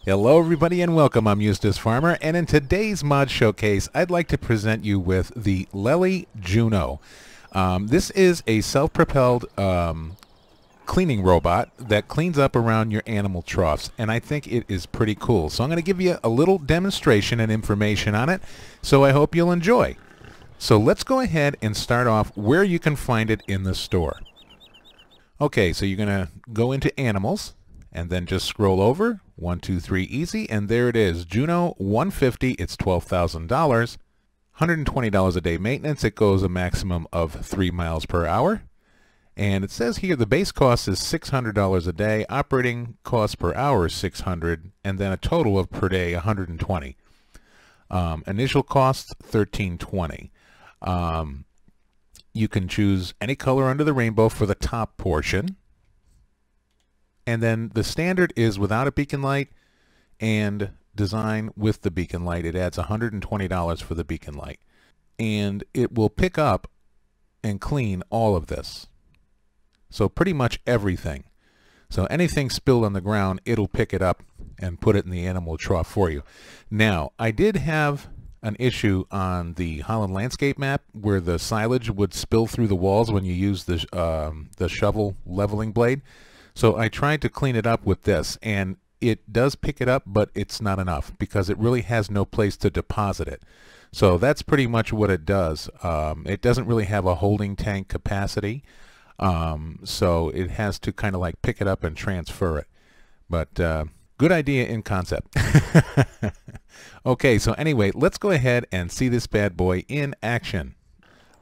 Hello everybody and welcome. I'm Eustace Pharmer, and in today's mod showcase I'd like to present you with the Lely Juno. This is a self-propelled cleaning robot that cleans up around your animal troughs, and I think it is pretty cool. So I'm going to give you a little demonstration and information on it, so I hope you'll enjoy. So let's go ahead and start off where you can find it in the store. Okay, so you're going to go into animals and then just scroll over 1, 2, 3 easy, and there it is, Juno 150. It's $12,000, $120 a day maintenance. It goes a maximum of 3 miles per hour, and it says here the base cost is $600 a day, operating cost per hour is $600, and then a total of per day $120. Initial cost $1320. You can choose any color under the rainbow for the top portion. And then the standard is without a beacon light and design with the beacon light. It adds $120 for the beacon light. And it will pick up and clean all of this. So pretty much everything. So anything spilled on the ground, it'll pick it up and put it in the animal trough for you. Now, I did have an issue on the Holland landscape map where the silage would spill through the walls when you use the shovel leveling blade. So I tried to clean it up with this, and it does pick it up, but it's not enough because it really has no place to deposit it. So that's pretty much what it does. It doesn't really have a holding tank capacity, so it has to kind of like pick it up and transfer it. But good idea in concept. Okay, so anyway, let's go ahead and see this bad boy in action.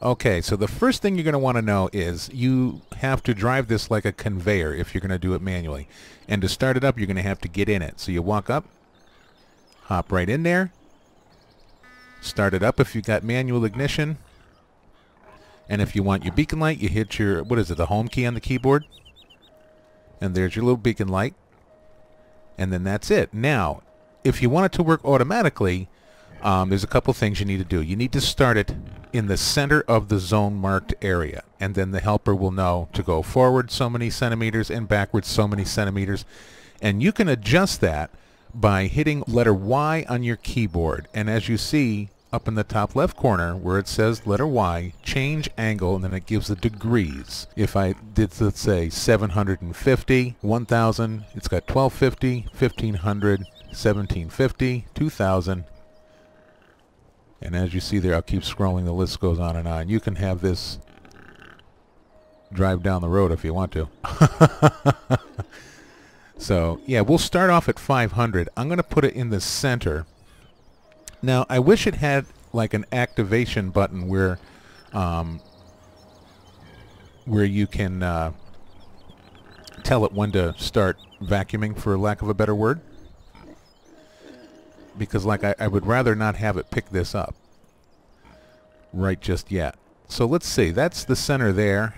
Okay, so the first thing you're going to want to know is you have to drive this like a conveyor if you're going to do it manually. And to start it up, you're going to have to get in it. So you walk up, hop right in there, start it up if you've got manual ignition. And if you want your beacon light, you hit your, what is it, the home key on the keyboard. And there's your little beacon light. And then that's it. Now, if you want it to work automatically, there's a couple things you need to do. You need to start it in the center of the zone marked area, and then the helper will know to go forward so many centimeters and backwards so many centimeters. And you can adjust that by hitting letter Y on your keyboard. And as you see up in the top left corner where it says letter Y, change angle, and then it gives the degrees. If I did, let's say 750, 1000, it's got 1250, 1500, 1750, 2000. And as you see there, I'll keep scrolling, the list goes on and on. You can have this drive down the road if you want to. So, yeah, we'll start off at 500. I'm going to put it in the center. Now, I wish it had like an activation button where you can tell it when to start vacuuming, for lack of a better word. Because like I would rather not have it pick this up right just yet. So let's see, that's the center there.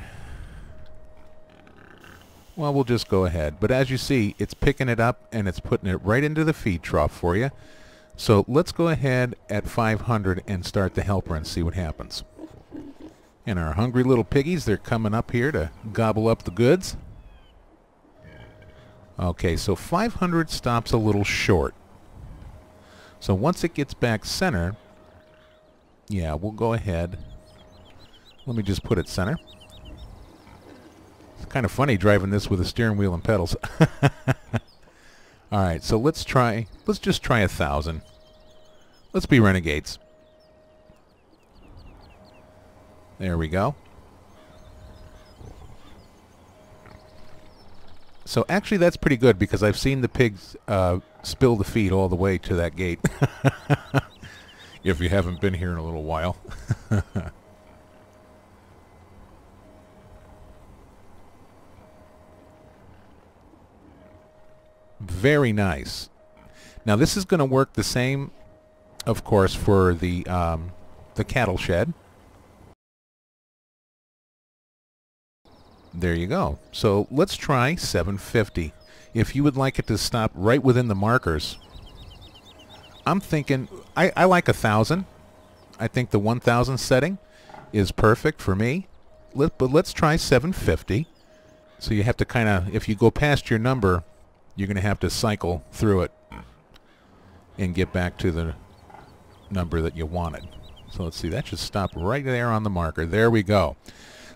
Well, we'll just go ahead. But as you see, it's picking it up and it's putting it right into the feed trough for you. So let's go ahead at 500 and start the helper and see what happens. And our hungry little piggies, they're coming up here to gobble up the goods. Okay, so 500 stops a little short. So once it gets back center, yeah, we'll go ahead. Let me just put it center. It's kind of funny driving this with a steering wheel and pedals. All right, so let's just try 1,000. Let's be renegades. There we go. So actually that's pretty good because I've seen the pigs spill the feed all the way to that gate. If you haven't been here in a little while. Very nice. Now this is going to work the same, of course, for the cattle shed. There you go. So let's try 750. If you would like it to stop right within the markers, I'm thinking, I like 1,000. I think the 1,000 setting is perfect for me. But let's try 750. So you have to kind of, if you go past your number, you're going to have to cycle through it and get back to the number that you wanted. So let's see, that should stop right there on the marker. There we go.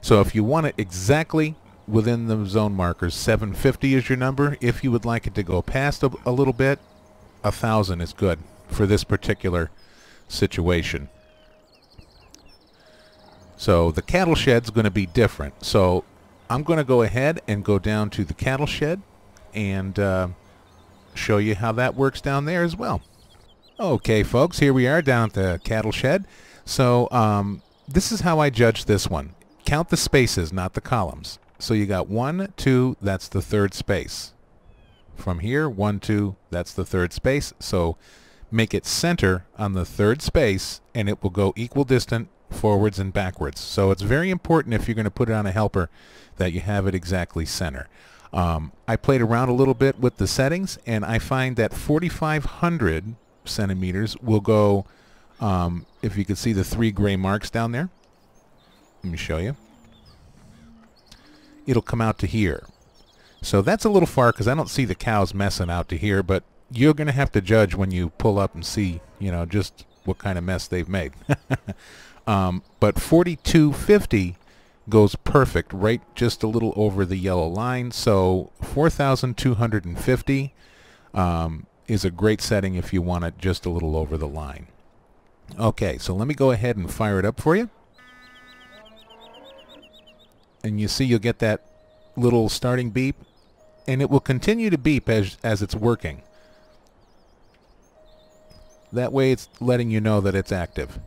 So if you want it exactly within the zone markers, 750 is your number. If you would like it to go past a little bit, 1,000 is good for this particular situation. So the cattle shed's going to be different. So I'm going to go ahead and go down to the cattle shed and show you how that works down there as well. Okay, folks, here we are down at the cattle shed. So this is how I judge this one. Count the spaces, not the columns. So you got 1, 2, that's the third space. From here, 1, 2, that's the third space. So make it center on the third space, and it will go equal distant forwards and backwards. So it's very important if you're going to put it on a helper that you have it exactly center. I played around a little bit with the settings, and I find that 4,500 centimeters will go, if you can see the 3 gray marks down there, let me show you. It'll come out to here. So that's a little far because I don't see the cows messing out to here, but you're going to have to judge when you pull up and see, you know, just what kind of mess they've made. But 4250 goes perfect, right just a little over the yellow line. So 4,250 is a great setting if you want it just a little over the line. Okay, so let me go ahead and fire it up for you. And you see you'll get that little starting beep, and it will continue to beep as it's working. That way it's letting you know that it's active.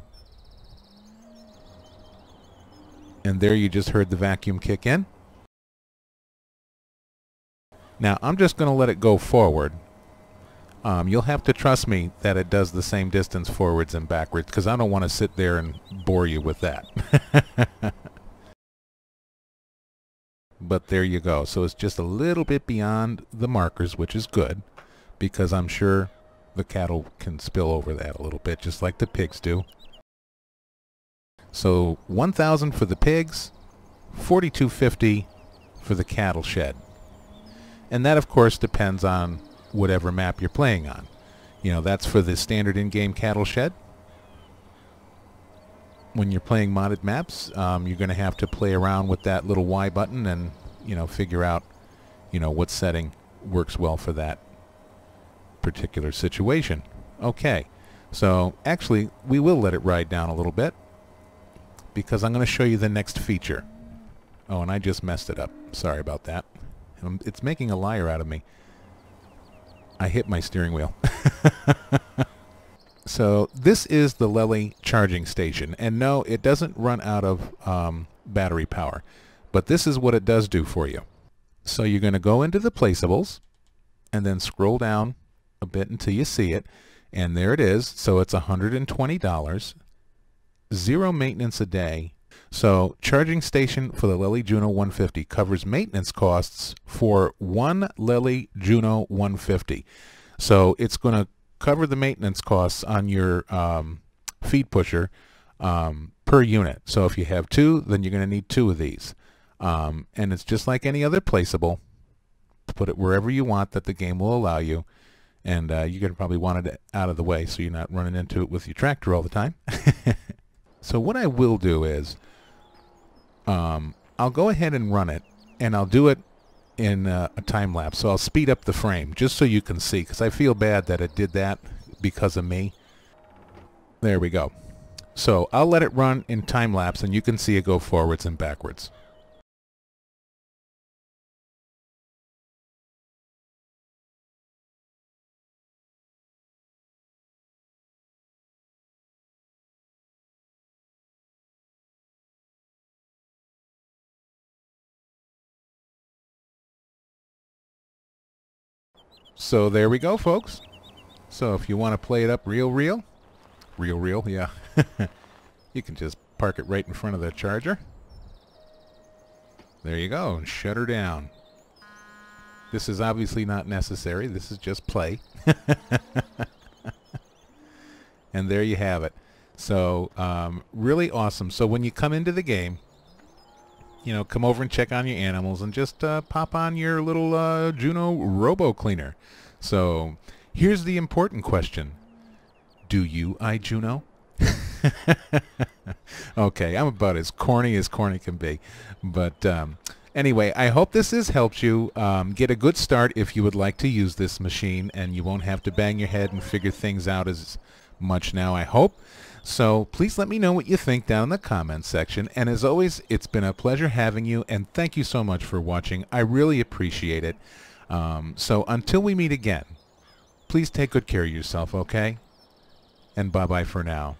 And there you just heard the vacuum kick in. Now I'm just going to let it go forward. You'll have to trust me that it does the same distance forwards and backwards, because I don't want to sit there and bore you with that. But there you go. So it's just a little bit beyond the markers, which is good, because I'm sure the cattle can spill over that a little bit, just like the pigs do. So 1,000 for the pigs, 4,250 for the cattle shed. And that, of course, depends on whatever map you're playing on. You know, that's for the standard in-game cattle shed. When you're playing modded maps, you're going to have to play around with that little Y button and, you know, figure out, you know, what setting works well for that particular situation. Okay, so actually we will let it ride down a little bit, because I'm going to show you the next feature. Oh, and I just messed it up. Sorry about that. It's making a liar out of me. I hit my steering wheel. So this is the Lely charging station, and no, it doesn't run out of battery power, but this is what it does do for you. So you're going to go into the placeables and then scroll down a bit until you see it, and there it is. So it's $120, 0 maintenance a day. So charging station for the Lely Juno 150 covers maintenance costs for one Lely Juno 150. So it's going to cover the maintenance costs on your feed pusher per unit. So if you have 2, then you're going to need 2 of these. And it's just like any other placeable. Put it wherever you want that the game will allow you. And you're going to probably want it out of the way so you're not running into it with your tractor all the time. So what I will do is I'll go ahead and run it, and I'll do it in a time lapse. So I'll speed up the frame just so you can see, because I feel bad that it did that because of me. There we go. So I'll let it run in time lapse, and you can see it go forwards and backwards. So there we go, folks. So if you want to play it up real, yeah, you can just park it right in front of the charger. There you go, and shut her down. This is obviously not necessary. This is just play. And there you have it. So really awesome. So when you come into the game, you know, come over and check on your animals, and just pop on your little Juno Robo Cleaner. So here's the important question. Do you, Juno? Okay, I'm about as corny can be. But anyway, I hope this has helped you get a good start if you would like to use this machine, and you won't have to bang your head and figure things out as much now, I hope. So please let me know what you think down in the comments section. And as always, it's been a pleasure having you, and thank you so much for watching. I really appreciate it. So until we meet again, please take good care of yourself, okay? And bye-bye for now.